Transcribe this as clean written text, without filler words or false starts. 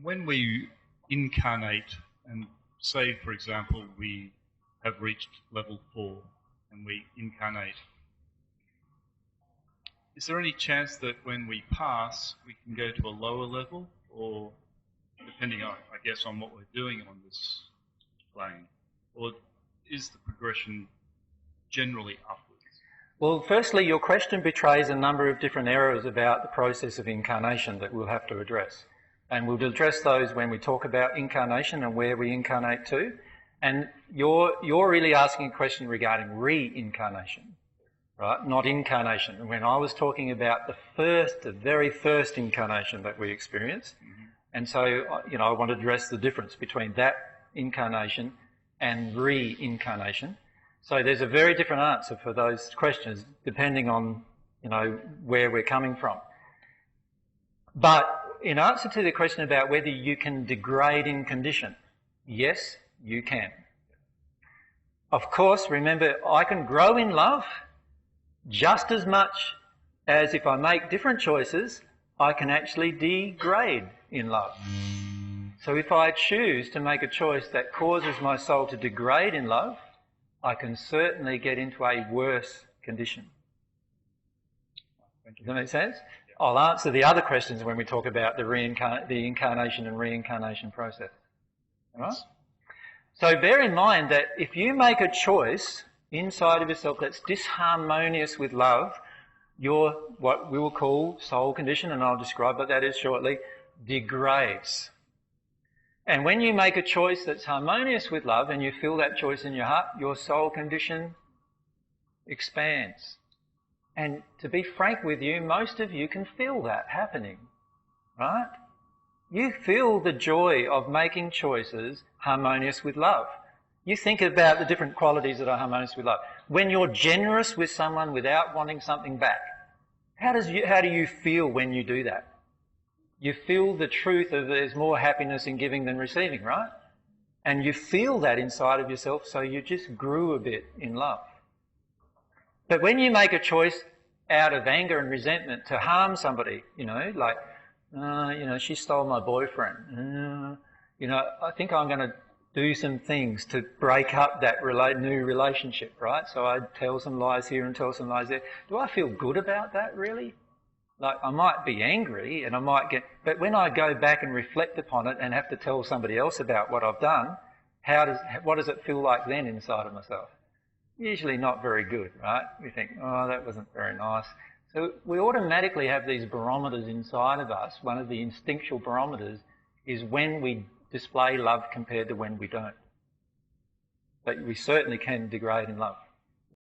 When we incarnate, and say, for example, we have reached level 4 and we incarnate, is there any chance that when we pass, we can go to a lower level, or depending on, I guess, on what we're doing on this plane, or is the progression generally upwards? Well, firstly, your question betrays a number of different errors about the process of incarnation that we'll have to address. And we'll address those when we talk about incarnation and where we incarnate to. And you're really asking a question regarding reincarnation, right? Not incarnation. And when I was talking about the very first incarnation that we experience, and so, I want to address the difference between that incarnation and reincarnation. So there's a very different answer for those questions depending on, where we're coming from. But in answer to the question about whether you can degrade in condition, yes, you can. Of course, remember, I can grow in love just as much as if I make different choices, I can actually degrade in love. So if I choose to make a choice that causes my soul to degrade in love, I can certainly get into a worse condition. Does that make sense? Yeah. I'll answer the other questions when we talk about the incarnation and reincarnation process. All right? So bear in mind that if you make a choice inside of yourself that's disharmonious with love, your, what we will call soul condition, and I'll describe what that is shortly, degrades. And when you make a choice that's harmonious with love and you feel that choice in your heart, your soul condition expands. And to be frank with you, most of you can feel that happening, right? You feel the joy of making choices harmonious with love. You think about the different qualities that are harmonious with love. When you're generous with someone without wanting something back, how do you feel when you do that? You feel the truth of there's more happiness in giving than receiving, right? And you feel that inside of yourself, so you just grew a bit in love. But when you make a choice out of anger and resentment to harm somebody, like, she stole my boyfriend. I think I'm going to do some things to break up that new relationship, right? So I tell some lies here and tell some lies there. Do I feel good about that, really? Like, I might be angry and but when I go back and reflect upon it and have to tell somebody else about what I've done, what does it feel like then inside of myself? Usually not very good, right? We think, oh, that wasn't very nice. So we automatically have these barometers inside of us. One of the instinctual barometers is when we display love compared to when we don't. But we certainly can degrade in love.